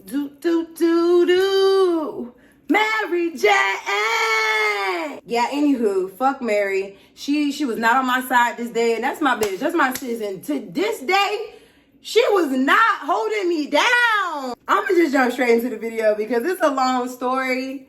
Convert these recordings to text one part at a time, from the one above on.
Do, do, do, do. Mary Jane. Yeah, anywho, fuck Mary. She was not on my side this day, and that's my bitch. That's my sis. And to this day, she was not holding me down. I'm gonna just jump straight into the video because it's a long story.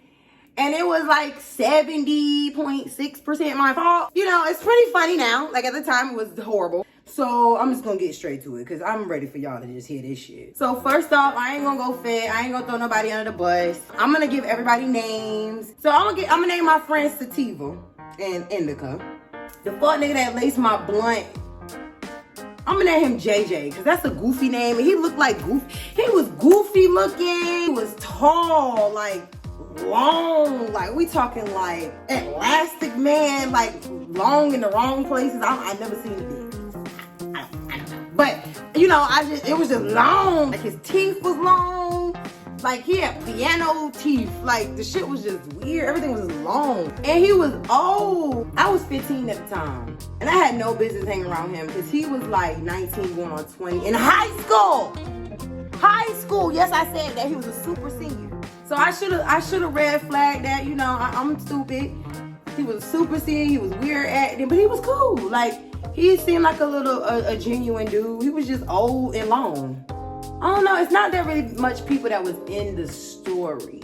And it was like 70.6% my fault. You know, it's pretty funny now. Like at the time, it was horrible. So I'm just gonna get straight to it because I'm ready for y'all to just hear this shit. So first off, I ain't gonna go fit. I ain't gonna throw nobody under the bus. I'm gonna give everybody names. So I'm gonna name my friends Sativa and Indica. The fuck nigga that laced my blunt, I'm gonna name him JJ because that's a goofy name. And he looked like goofy. He was goofy looking. He was tall, like long, like we talking like Elastic Man, like long in the wrong places. I never seen it. I don't know. But you know, it was just long. Like his teeth was long. Like he had piano teeth. Like the shit was just weird. Everything was just long. And he was old. I was 15 at the time. And I had no business hanging around him because he was like 19 going on 20 in high school. High school. Yes, I said that. He was a super senior. So I should have red flagged that. You know, I'm stupid. He was a super senior. He was weird acting, but he was cool. Like he seemed like a genuine dude. He was just old and long. I don't know. It's not that really much people that was in the story.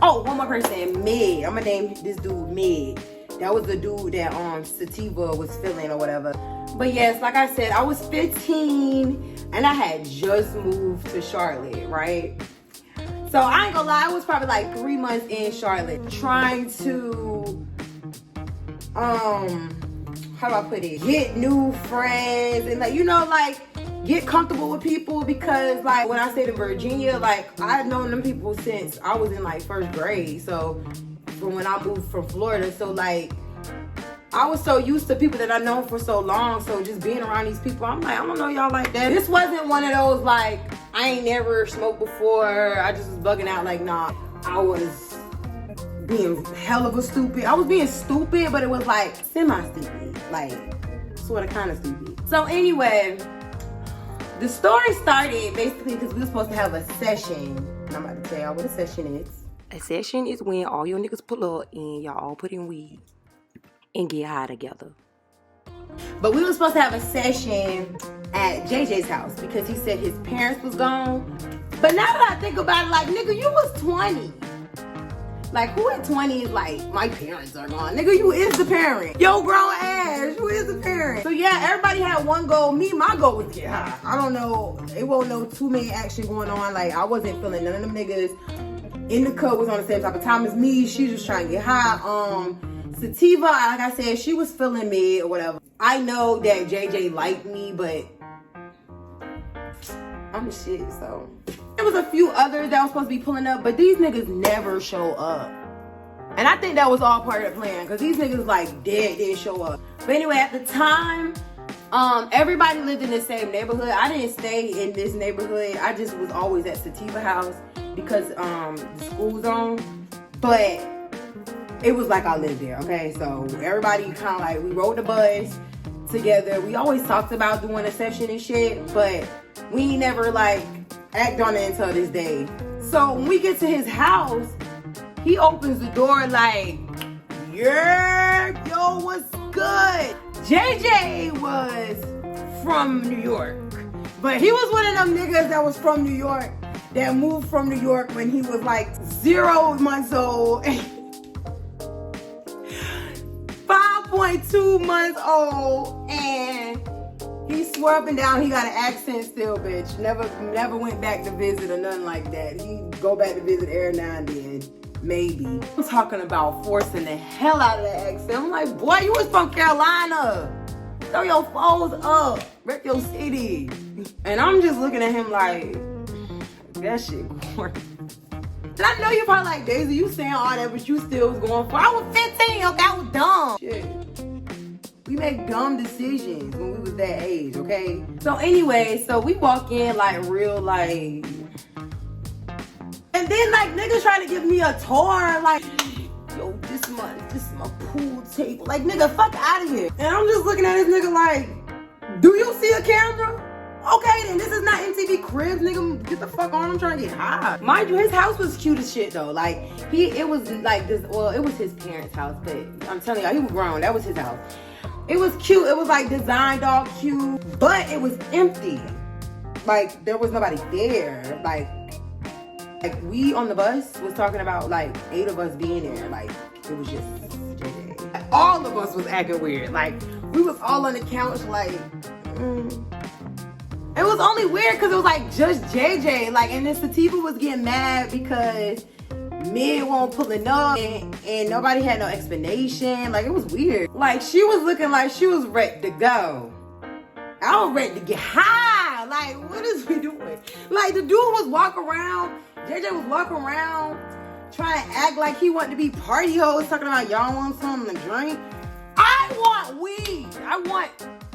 Oh, one more person, Meg. I'm gonna name this dude Meg. That was the dude that Sativa was feeling or whatever. But yes, like I said, I was 15 and I had just moved to Charlotte, right? So I ain't gonna lie, I was probably like 3 months in Charlotte trying to, how do I put it? Get new friends and like, you know, like get comfortable with people because like when I stayed in Virginia, like I've known them people since I was in like first grade. So from when I moved from Florida, so like I was so used to people that I known for so long. So just being around these people, I'm like, I don't know y'all like that. This wasn't one of those like, I ain't never smoked before. I just was bugging out like, nah. I was being hell of a stupid. I was being stupid, but it was like semi-stupid. Like, sort of kind of stupid. So anyway, the story started basically because we were supposed to have a session. And I'm about to tell y'all what a session is. A session is when all your niggas pull up and y'all all put in weed and get high together. But we were supposed to have a session at JJ's house because he said his parents was gone. But now that I think about it, like, nigga, you was 20. Like, who at 20 is like, my parents are gone? Nigga, you is the parent. Yo, grown ass, who is the parent? So yeah, everybody had one goal. Me, my goal was get high. I don't know, it wasn't no too many action going on. Like, I wasn't feeling none of them niggas. Indica was on the same type of time as me. She was just trying to get high. Sativa, like I said, she was feeling me or whatever. I know that JJ liked me, but I'm the shit, so. There was a few others that was supposed to be pulling up, but these niggas never show up. And I think that was all part of the plan, because these niggas like didn't show up. But anyway, at the time, everybody lived in the same neighborhood. I didn't stay in this neighborhood. I just was always at Sativa house because the school zone. But it was like I lived there, okay? So everybody kind of like, we rode the bus together. We always talked about doing a session and shit, but we ain't never like act on it until this day. So when we get to his house, he opens the door like, yeah, yo, what's good? JJ was from New York, but he was one of them niggas that was from New York that moved from New York when he was like 0 months old. 5.2 months old, and he swore up and down he got an accent still, bitch. Never went back to visit or nothing like that. He go back to visit every now and then, maybe. I'm talking about forcing the hell out of that accent. I'm like, boy, you was from Carolina. Throw your foes up, rep your city. And I'm just looking at him like, that shit corny. And I know you probably like, Daisy, you saying all that, but you still was going for it. I was 15, okay? I was dumb. Shit. We make dumb decisions when we was that age, okay? So anyway, so we walk in like real like, and then like niggas trying to give me a tour, like, yo, this is my pool table. Like, nigga, fuck out of here. And I'm just looking at this nigga like, do you see a camera? Okay, then this is not MTV Cribs, nigga. Get the fuck on. I'm trying to get high. Mind you, his house was cute as shit though. Like it was like this. Well, it was his parents' house, but I'm telling y'all, he was grown. That was his house. It was cute. It was like designed all cute, but it was empty. Like there was nobody there. Like we on the bus was talking about like 8 of us being there. Like it was just JJ. All of us was acting weird. Like we was all on the couch like. It was only weird because it was like just JJ. Like, and then Sativa was getting mad because Mid won't pulling up and nobody had no explanation. Like, it was weird. Like, she was looking like she was ready to go. I was ready to get high. Like, what is we doing? Like, the dude was walking around. JJ was walking around trying to act like he wanted to be party hoes, talking about y'all want something to drink. I want weed. I want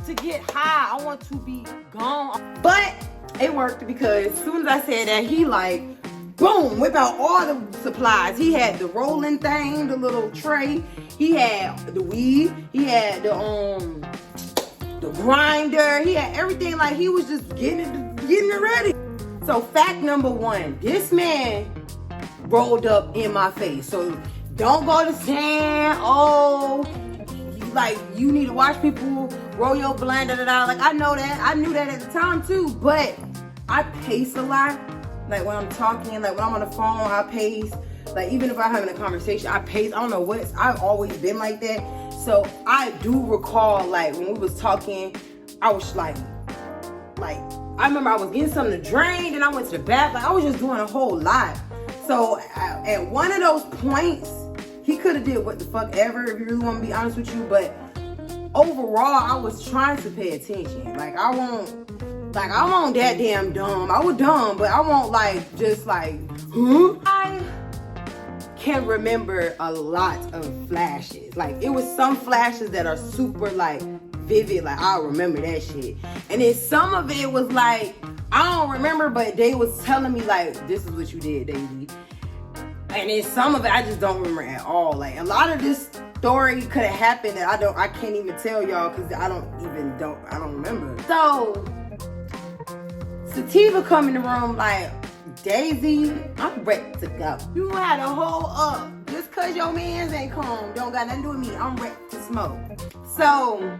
to get high. I want to be gone. But it worked because as soon as I said that, he like, boom, whip out all the supplies. He had the rolling thing, the little tray. He had the weed. He had the grinder. He had everything. Like he was just getting it ready. So fact number 1, this man rolled up in my face. So don't go to saying, oh, like you need to watch people roll your blunt, Like I know that. I knew that at the time too. But I pace a lot. Like when I'm talking, like when I'm on the phone, I pace. Like even if I'm having a conversation, I pace. I don't know I've always been like that. So I do recall like when we was talking, I was like I remember I was getting something to drink and I went to the bath. Like I was just doing a whole lot. So at one of those points, he could have did what the fuck ever, if you really want to be honest with you. But overall, I was trying to pay attention. Like I won't that damn dumb. I was dumb, but I won't like just like, huh? I can remember a lot of flashes. Like it was some flashes that are super like vivid. Like I remember that shit. And then some of it was like, I don't remember, but they was telling me like, this is what you did, Daisy. And then some of it I just don't remember at all. Like a lot of this story could have happened that I can't even tell y'all because I don't remember. So Sativa come in the room like, Daisy, I'm ready to go. You had a whole up. Just cause your mans ain't come, don't got nothing to do with me. I'm ready to smoke. So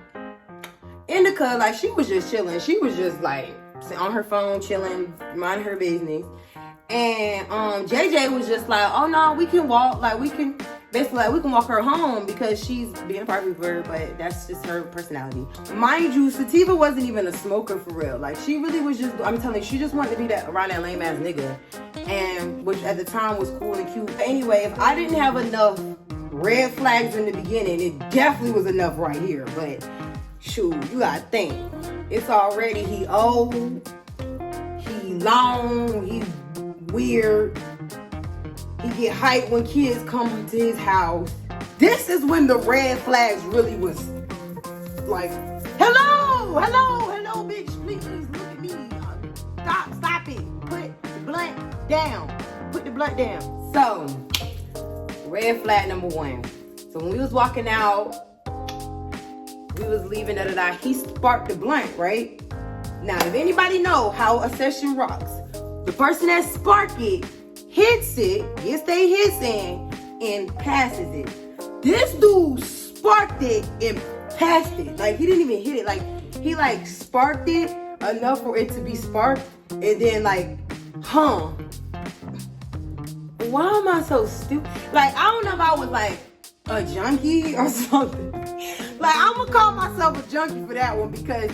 Indica, like she was just chilling. She was just like on her phone chilling, minding her business. And JJ was just like, oh no, we can walk, like we can basically like we can walk her home because she's being a party for her, but that's just her personality. Mind you, Sativa wasn't even a smoker for real. Like she really was just, I'm telling you, she just wanted to be that around that lame ass nigga. And which at the time was cool and cute. But anyway, if I didn't have enough red flags in the beginning, it definitely was enough right here. But shoot, you gotta think. It's already he old, he long, he weird. He get hyped when kids come to his house. This is when the red flags really was like, hello, bitch, please look at me. Stop it. Put the blunt down. So, red flag number 1. So when we was walking out, we was leaving, he sparked the blunt, right? Now, if anybody know how a session rocks, the person that sparked it, hits it, gets they hits in, and passes it. This dude sparked it and passed it. Like, he didn't even hit it. Like, he, like, sparked it enough for it to be sparked, and then, like, why am I so stupid? Like, I don't know if I was, like, a junkie or something. Like, I'm gonna call myself a junkie for that one because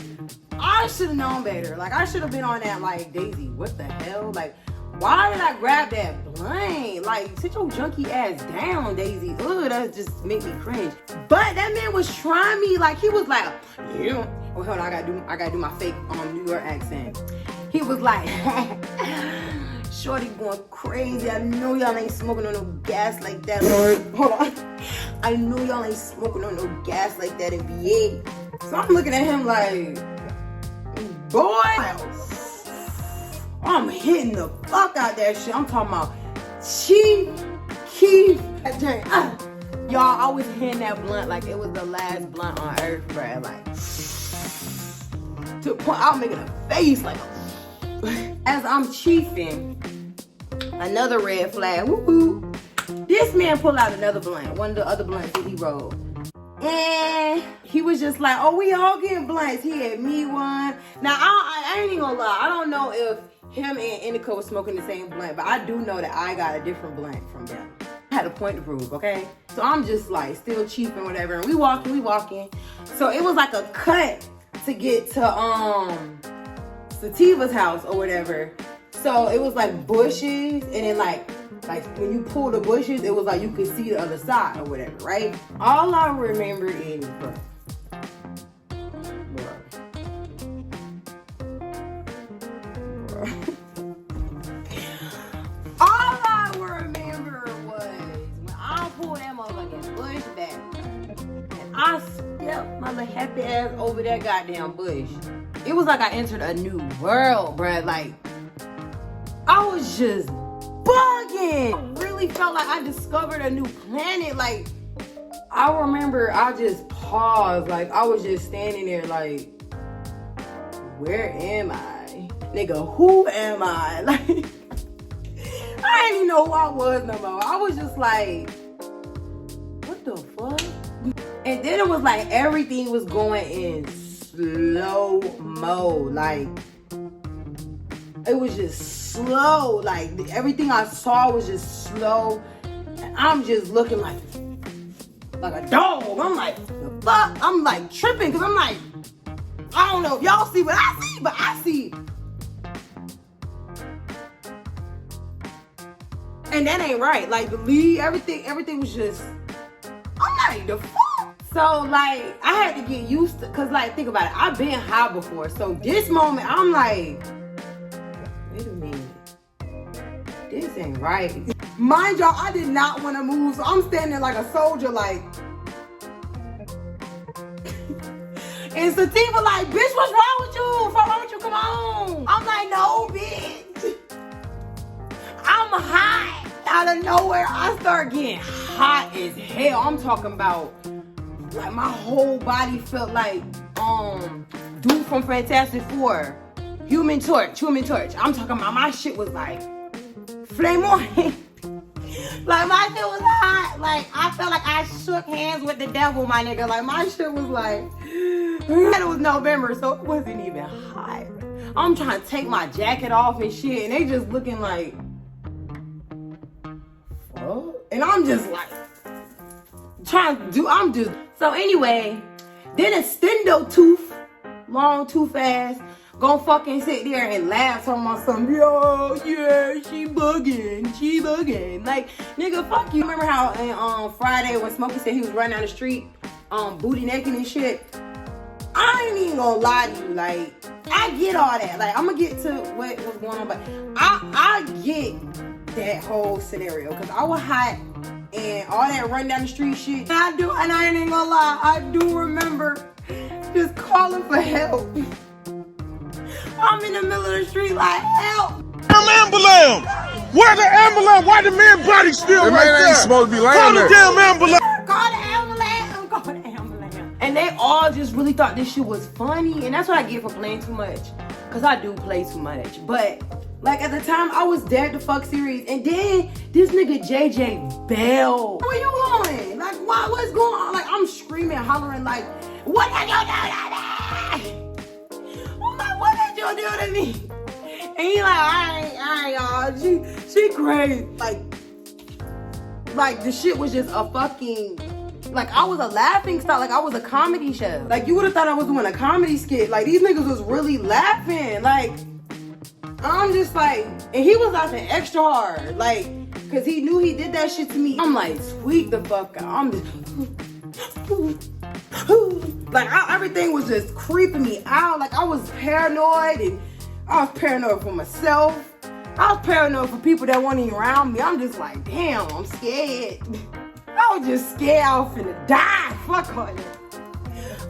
I should have known better. Like, I should have been on that, like, Daisy, what the hell? Like, why did I grab that blunt? Like, sit your junkie ass down, Daisy. Ugh, that just make me cringe. But that man was trying me. Like, he was like, yeah. Oh, hold on, I gotta do my fake New York accent. He was like, shorty going crazy. I know y'all ain't smoking on no gas like that. Hold on. I know y'all ain't smoking on no gas like that in VA. So I'm looking at him like, boy, I'm hitting the fuck out that shit. I'm talking about Keith. Y'all, I was hitting that blunt like it was the last blunt on earth, bruh. Like, to the point I was making a face like, as I'm chiefing, another red flag. Woo-hoo. This man pulled out another blunt, one of the other blunts that he rolled. And he was just like, oh, we all getting blunts. He had me one. Now, I ain't even gonna lie. I don't know if him and Indica was smoking the same blunt, but I do know that I got a different blunt from them. I had a point to prove, okay? So I'm just like still cheaping, whatever. And we walking. So it was like a cut to get to Sativa's house or whatever. So it was like bushes, and then like when you pull the bushes, it was like you could see the other side or whatever, right? All I remember is, all I remember was when I pulled that motherfucking bush back, and I stepped my little happy ass over that goddamn bush. It was like I entered a new world, bruh. Like, I was just bugging. I really felt like I discovered a new planet. Like, I remember I just paused. Like, I was just standing there like, where am I? Nigga, who am I? Like, I didn't even know who I was no more. I was just like, what the fuck? And then it was like everything was going in slow-mo. Like, it was just slow. Like, everything I saw was just slow. And I'm just looking like a dog. I'm like, the fuck? I'm like tripping because I'm like, I don't know if y'all see what I see, but I see. And that ain't right. Like, the lead, everything was just, I'm like, the fuck? So, like, I had to get used to, because, like, think about it. I've been high before. So, this moment, I'm like, wait a minute. This ain't right. Mind y'all, I did not want to move. So, I'm standing there like a soldier, like. And Sativa like, bitch, what's wrong with you? What's wrong with you? Come on. I'm like, no, bitch. I'm hot. Out of nowhere, I start getting hot as hell. I'm talking about, like, my whole body felt like dude from Fantastic Four, Human Torch. I'm talking about, my shit was like flame on. Like, my shit was hot. Like, I felt like I shook hands with the devil, my nigga. Like, my shit was like, it was November, so it wasn't even hot. I'm trying to take my jacket off and shit, and they just looking like, fuck? And I'm just like, so anyway, then a stendo tooth, long tooth ass, gonna fucking sit there and laugh on my son. Yo, yeah, she bugging. Like, nigga, fuck you. Remember how on Friday when Smokey said he was running down the street, booty naked and shit? I ain't even gonna lie to you. Like, I get all that. Like, I'm gonna get to what was going on, but I get that whole scenario because I was hot and all that run down the street shit. And I ain't even gonna lie, I do remember just calling for help. I'm in the middle of the street like, help! Damn ambulance! Where the ambulance? Why the man body still right there? Ain't supposed to be laying Call there. the damn ambulance! Call the ambulance! And they all just really thought this shit was funny, and that's what I get for playing too much. Cause I do play too much. But like at the time, I was dead the fuck serious. And then this nigga JJ Bell. Where you going? Like, what's going on? Like, I'm screaming, hollering like, what did you do to me? I'm like, what did you do to me? And he like, I ain't, y'all. She crazy. Like the shit was just a fucking, like, I was a laughing stock. Like, I was a comedy show. Like, you would have thought I was doing a comedy skit. Like, these niggas was really laughing. Like, I'm just like, and he was laughing extra hard. Like, cause he knew he did that shit to me. I'm like, squeak the fuck out. I'm just, like, everything was just creeping me out. Like, I was paranoid, and I was paranoid for myself. I was paranoid for people that weren't even around me. I'm just like, damn, I'm scared. I was just scared I was finna die. Fuck all that.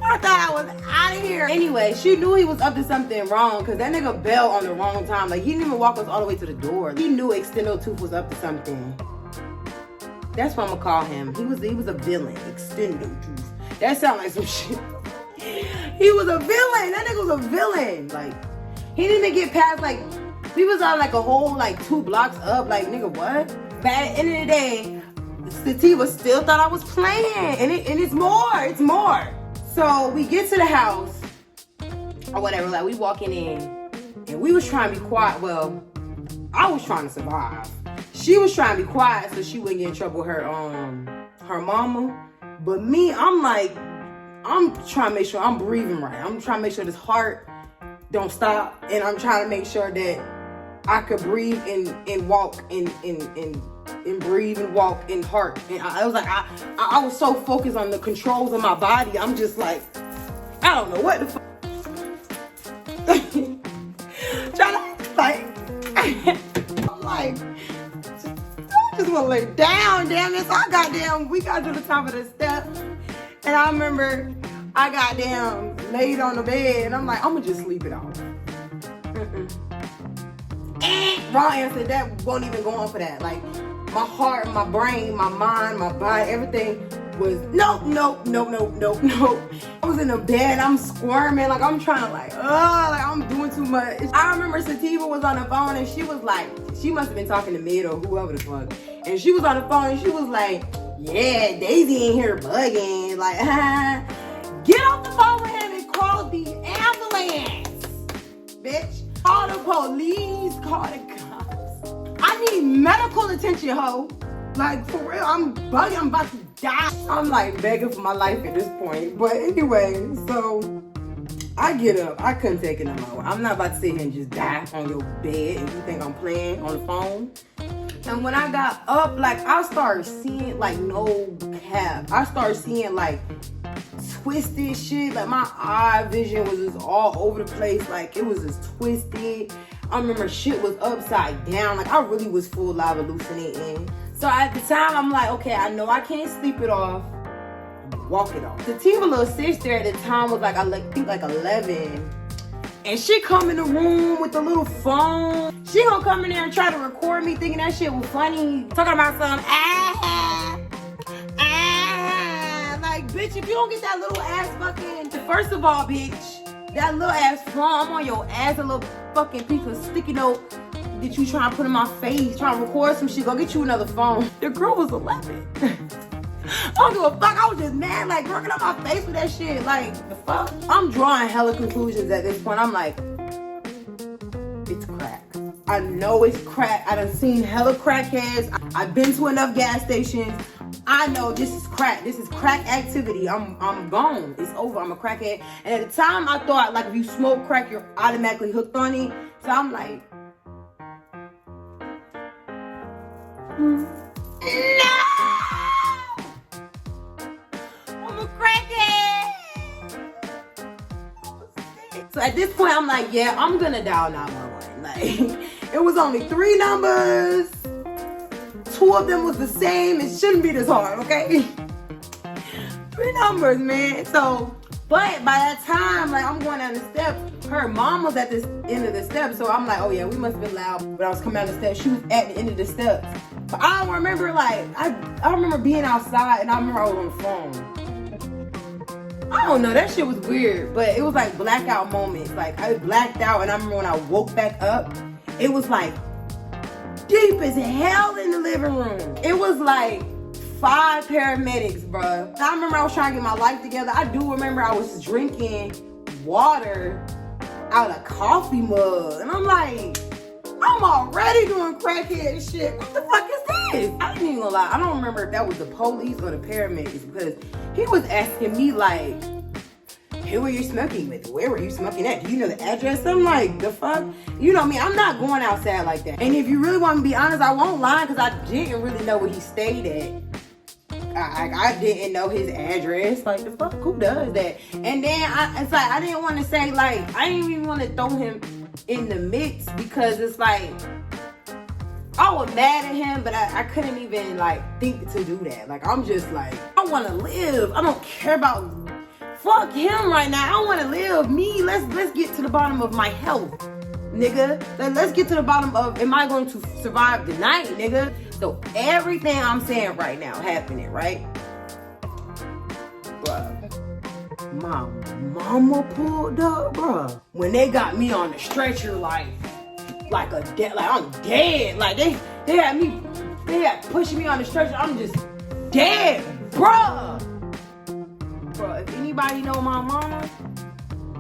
I thought I was out of here. Anyway, she knew he was up to something wrong because that nigga bailed on the wrong time. Like, he didn't even walk us all the way to the door. He knew Extendo Tooth was up to something. That's what I'm gonna call him. He was a villain. Extendo Tooth. That sounds like some shit. He was a villain. That nigga was a villain. Like, he didn't even get past, like, we was on like a whole like 2 blocks up. Like, nigga, what? But at the end of the day, Sativa still thought I was playing. And it's more. So we get to the house or whatever. Like, we walking in and we was trying to be quiet. Well, I was trying to survive. She was trying to be quiet so she wouldn't get in trouble with her mama. But me, I'm like, I'm trying to make sure I'm breathing right. I'm trying to make sure this heart don't stop. And I'm trying to make sure that I could breathe and walk and breathe and walk in heart. And I was like, I was so focused on the controls of my body. I'm just like, I don't know what the fuck. Trying to, like, I'm like, I just want to lay down, damn it. So we got to the top of the steps. And I remember I got down, laid on the bed, and I'm like, I'm going to just sleep it off. Wrong answer. That won't even go on for that. Like, my heart, my brain, my mind, my body, everything was nope. I was in the bed, I'm squirming, like I'm trying to like I'm doing too much. I remember Sativa was on the phone and she was like, she must have been talking to Mid or whoever the fuck. And she was on the phone and she was like, yeah, Daisy in here bugging. Like, get off the phone with him and call the ambulance, bitch. Call the police, call the cops. I need medical attention, ho. Like, for real, I'm bugging, I'm about to die. I'm like begging for my life at this point. But anyway, so I get up. I couldn't take it no more. I'm not about to sit here and just die on your bed and you think I'm playing on the phone. And when I got up, like, I started seeing, like, no cap. I started seeing, like, twisted shit. Like, my eye vision was just all over the place. Like, it was just twisted. I remember shit was upside down. Like, I really was full live hallucinating. So at the time, I'm like, okay, I know I can't sleep it off. Walk it off. Sativa little sister at the time was like, I think like 11. And she come in the room with the little phone. She gonna come in there and try to record me thinking that shit was funny. Talking about some, like, bitch, if you don't get that little ass fucking, first of all, bitch, that little ass phone, I'm on your ass, a little fucking piece of sticky note that you trying to put in my face, trying to record some shit, go get you another phone. The girl was 11. I don't give a fuck, I was just mad, like, working on my face with that shit, like, the fuck? I'm drawing hella conclusions at this point. I'm like, it's crack. I know it's crack. I done seen hella crackheads. I've been to enough gas stations. I know this is crack. This is crack activity. I'm gone. It's over. I'm a crackhead. And at the time, I thought, like, if you smoke crack, you're automatically hooked on it. So I'm like, no! I'm a crackhead! So at this point, I'm like, yeah, I'm gonna dial 911. Like, it was only 3 numbers. 2 of them was the same. It shouldn't be this hard, okay? 3 numbers, man. So, but by that time, like, I'm going down the steps. Her mom was at this end of the steps. So I'm like, oh yeah, we must have been loud. When I was coming down the steps, she was at the end of the steps. But I don't remember, like, I remember being outside and I remember I was on the phone. I don't know, that shit was weird. But it was like blackout moments. Like, I blacked out and I remember when I woke back up, it was like deep as hell in the living room. It was like 5 paramedics, bruh. I remember I was trying to get my life together. I do remember I was drinking water out of coffee mug. And I'm like, I'm already doing crackhead shit. What the fuck is this? I ain't even gonna lie. I don't remember if that was the police or the paramedics because he was asking me like, who were you smoking with? Where were you smoking at? Do you know the address? I'm like, the fuck? You know me, I'm not going outside like that. And if you really want to be honest, I won't lie because I didn't really know where he stayed at. I didn't know his address. Like, the fuck, who does that? And then it's like, I didn't want to say, like, I didn't even want to throw him in the mix because it's like, I was mad at him, but I couldn't even, like, think to do that. Like, I'm just like, I want to live. I don't care about, fuck him right now. I want to live. Me, let's get to the bottom of my health, nigga. Let's get to the bottom of, am I going to survive the night, nigga? So everything I'm saying right now happening, right? Bruh. my mama pulled up, bruh. When they got me on the stretcher, like a dead, like I'm dead. Like they had pushing me on the stretcher. I'm just dead, bruh. Bruh, if anybody know my mama,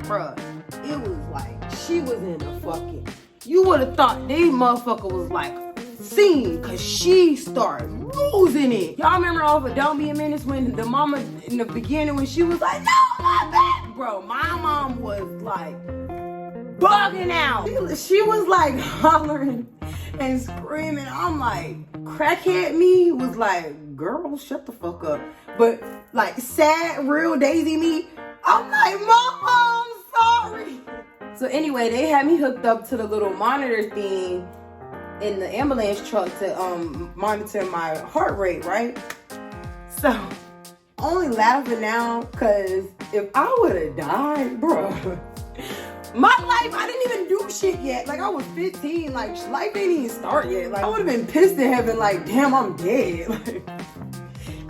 bruh, it was like she was in a fucking. You would have thought they motherfucker was like scene, cause she started losing it. Y'all remember off of Don't Be a Menace when the mama in the beginning when she was like, no, my back, bro. My mom was like bugging out. She was like hollering and screaming. I'm like, crackhead me was like, girl, shut the fuck up. But like sad, real Daisy me, I'm like, Mama, I'm sorry. So anyway, they had me hooked up to the little monitor thing in the ambulance truck to monitor my heart rate, right? So only laughing now because if I would have died, bro, my life, I didn't even do shit yet. Like I was 15, like life ain't even start yet. Like I would have been pissed in heaven, like damn, I'm dead. Like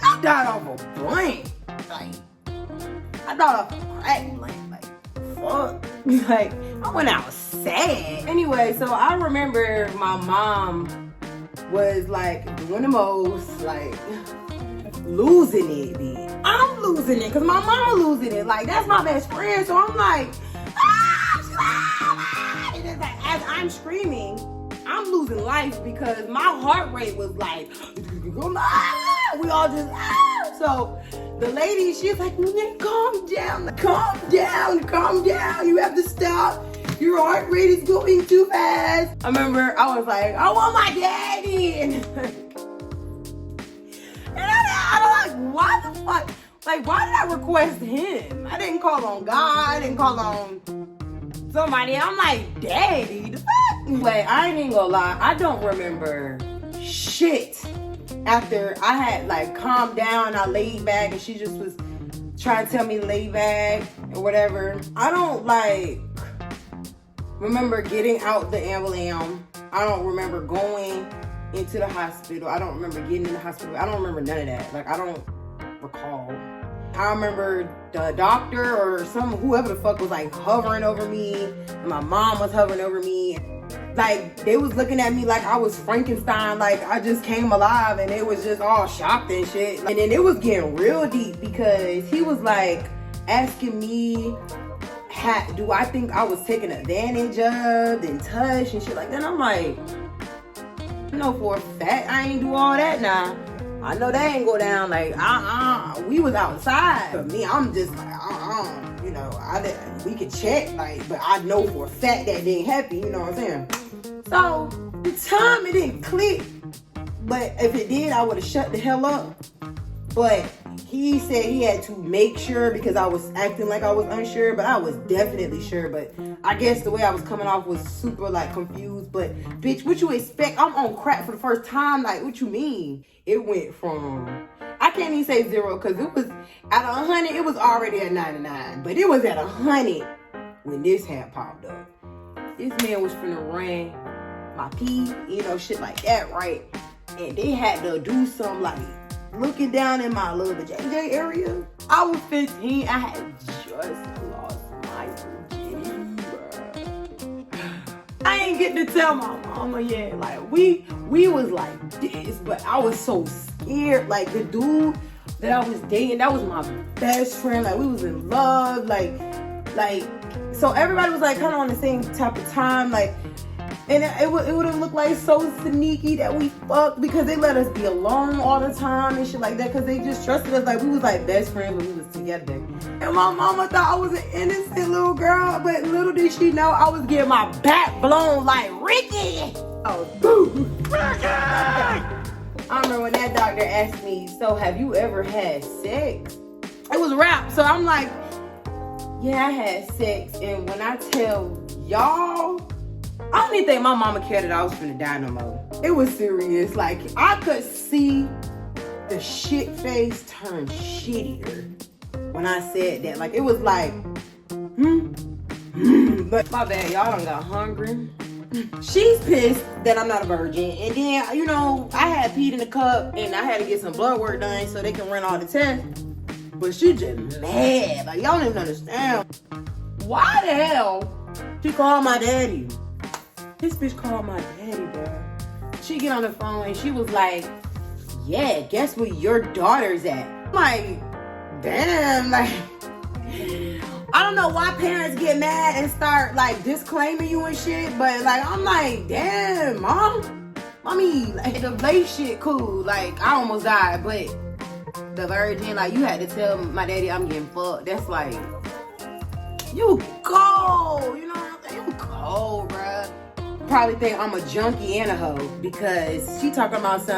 I died off a blank. Like I died off a crack blank. Fuck. Like I went out sad. Anyway, so I remember my mom was like doing the most, like losing it, bitch. I'm losing it because my mama losing it. Like that's my best friend. So I'm like, and it's like as I'm screaming, I'm losing life because my heart rate was like, we all just so the lady, she's like, calm down, calm down, calm down. You have to stop. Your heart rate is going too fast. I remember I was like, I want my daddy. And I was like, why the fuck? Like, why did I request him? I didn't call on God. I didn't call on somebody. I'm like, daddy, the fuck? Wait, I ain't even gonna lie. I don't remember shit. After I had like calmed down, I laid back and she just was trying to tell me to lay back or whatever. I don't like remember getting out the ambulance. I don't remember going into the hospital. I don't remember getting in the hospital. I don't remember none of that. Like I don't recall. I remember the doctor or whoever the fuck was like hovering over me. And my mom was hovering over me. Like they was looking at me like I was Frankenstein, like I just came alive, and it was just all shocked and shit. And then it was getting real deep because he was like asking me, do I think I was taken advantage of and touched and shit like that? And I'm like, no, for a fact I ain't do all that now. I know that ain't go down. Like we was outside. For me, I'm just like you know, we could check, like, but I know for a fact that didn't happen, you know what I'm saying? So, the time it didn't click, but if it did, I would have shut the hell up. But he said he had to make sure because I was acting like I was unsure, but I was definitely sure. But I guess the way I was coming off was super, like, confused. But, bitch, what you expect? I'm on crack for the first time. Like, what you mean? It went from... I can't even say 0 because it was at 100. It was already at 99, but it was at 100 when this had popped up. This man was finna run my pee, you know, shit like that, right? And they had to do something like looking down in my little JJ area. I was 15. I had just lost my virginity, bro. I ain't get to tell my mama yet. Like we was like this, but I was so scared. Like the dude that I was dating, that was my best friend. Like we was in love. Like so everybody was like kind of on the same type of time. Like, and it would have looked like so sneaky that we fucked because they let us be alone all the time and shit like that because they just trusted us. Like we was like best friends when we was together. And my mama thought I was an innocent little girl, but little did she know I was getting my back blown like Ricky. Oh, boo. Ricky! I remember when that doctor asked me, so have you ever had sex? It was rap. So I'm like, yeah, I had sex. And when I tell y'all, I don't even think my mama cared that I was finna die no more. It was serious. Like, I could see the shit face turn shittier when I said that. Like, it was like, But my bad, y'all done got hungry. She's pissed that I'm not a virgin. And then, you know, I had peed in the cup and I had to get some blood work done so they can run all the tests. but she just mad. Like, y'all don't even understand. Why the hell she called my daddy? This bitch called my daddy, bro. She get on the phone and she was like, yeah, guess where your daughter's at? I'm like, damn, like, I don't know why parents get mad and start like disclaiming you and shit, but like, I'm like, damn, mommy, like the Blake shit cool. Like, I almost died, but the virgin, like, you had to tell my daddy I'm getting fucked. That's like, you cold, you know what I'm saying? You cold, bruh. Probably think I'm a junkie and a hoe because she talking about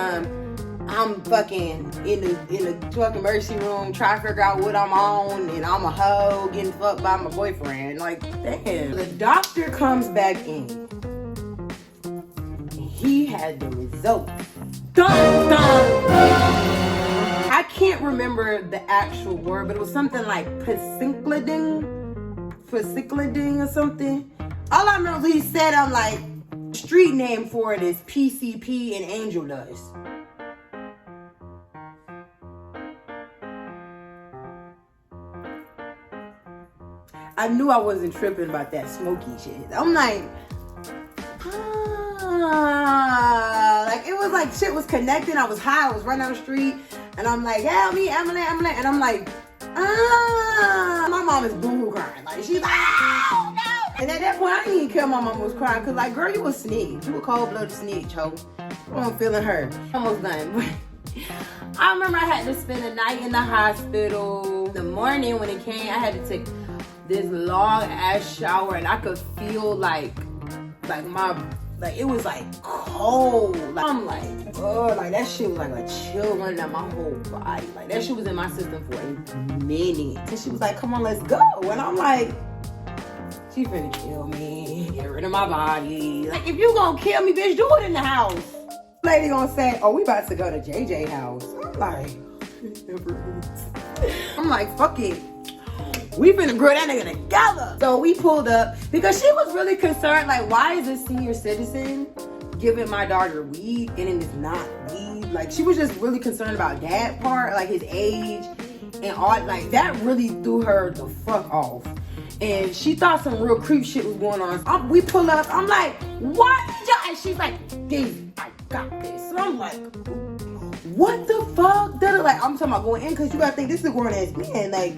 I'm fucking in the fucking emergency room trying to figure out what I'm on, and I'm a hoe getting fucked by my boyfriend. Like, damn. The doctor comes back in. And he had the results. Dun, dun. I can't remember the actual word, but it was something like Pasinclading or something. All I remember he said, I'm like, street name for it is PCP and angel dust. I knew I wasn't tripping about that smoky shit. I'm like, like it was like shit was connecting. I was high. I was running down the street, and I'm like, help me, Emily, and I'm like, my mom is boo crying. Like she's like, oh no. And at that point, I didn't even care my mom was crying, cause like, girl, you a snitch. You a cold-blooded snitch, ho. I'm feeling hurt. Almost done. I remember I had to spend the night in the hospital. The morning when it came, I had to take this long ass shower, and I could feel like it was like cold. Like, I'm like, oh, like that shit was like a chill running down my whole body. Like that shit was in my system for a minute. And she was like, come on, let's go. And I'm like, she finna kill me, get rid of my body. Like, if you gonna kill me, bitch, do it in the house. Lady gonna say, oh, we about to go to JJ house. I'm like, fuck it. We finna grow that nigga together. So we pulled up because she was really concerned, like, why is this senior citizen giving my daughter weed and it is not weed? Like, she was just really concerned about that part, like his age and all. Like, that really threw her the fuck off. And she thought some real creep shit was going on. We pull up, I'm like, what? And she's like, Daisy, I got this. So I'm like, what the fuck? They're like, I'm talking about going in because you gotta think this is a grown ass man. Like,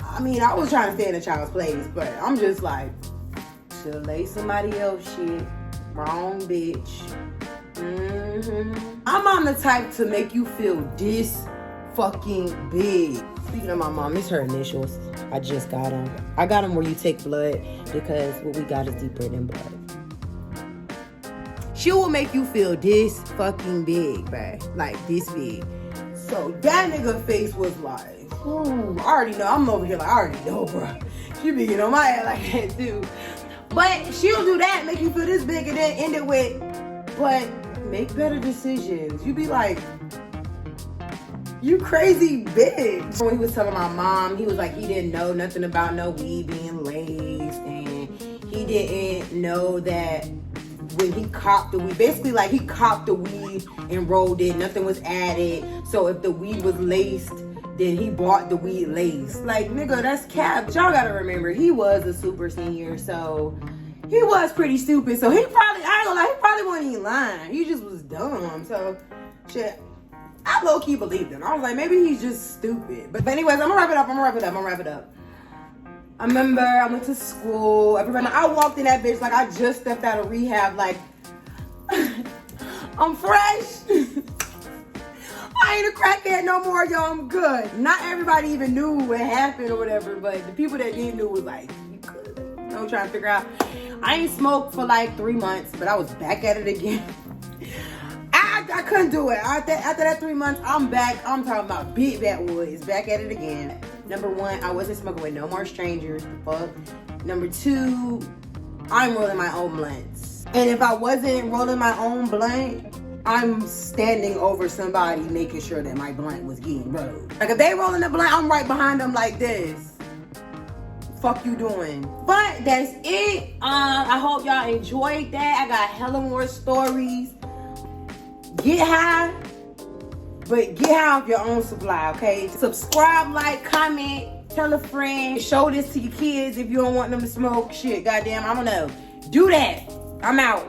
I mean, I was trying to stay in a child's place, but I'm just like, should lay somebody else shit. Wrong bitch. I'm on the type to make you feel this fucking big. Speaking of my mom, it's her initials. I just got them. I got them where you take blood because what we got is deeper than blood. She will make you feel this fucking big, bruh. Like this big. So that nigga face was like, ooh, I already know. I'm over here like, I already know, bro. She be getting on my ass like that too. But she'll do that, make you feel this big, and then end it with, but make better decisions. You be like, you crazy bitch. When he was telling my mom, he was like, he didn't know nothing about no weed being laced, and he didn't know that when he copped the weed, basically like he copped the weed and rolled it, nothing was added. So if the weed was laced, then he bought the weed laced. Like, nigga, that's cap. Y'all gotta remember, he was a super senior, so he was pretty stupid. So he probably, I ain't gonna lie, he probably wasn't even lying. He just was dumb. So, shit, I low-key believed him. I was like, maybe he's just stupid. But anyways, I'm gonna wrap it up. I remember I went to school. Everybody, I walked in that bitch like I just stepped out of rehab. Like, I'm fresh. I ain't a crackhead no more, y'all. I'm good. Not everybody even knew what happened or whatever, but the people that did knew was like, you good. You know, trying to figure out. I ain't smoked for like 3 months, but I was back at it again. I couldn't do it. After that 3 months, I'm back. I'm talking about big backwoods. Back at it again. Number one, I wasn't smoking with no more strangers. The fuck. Number two, I'm rolling my own blunts. And if I wasn't rolling my own blunt, I'm standing over somebody making sure that my blunt was getting rolled. Like if they rolling the blunt, I'm right behind them like this. Fuck you doing? But that's it. I hope y'all enjoyed that. I got hella more stories. Get high. But get out your own supply, okay? Subscribe, like, comment, tell a friend, show this to your kids if you don't want them to smoke. Shit, goddamn, I don't know. Do that. I'm out.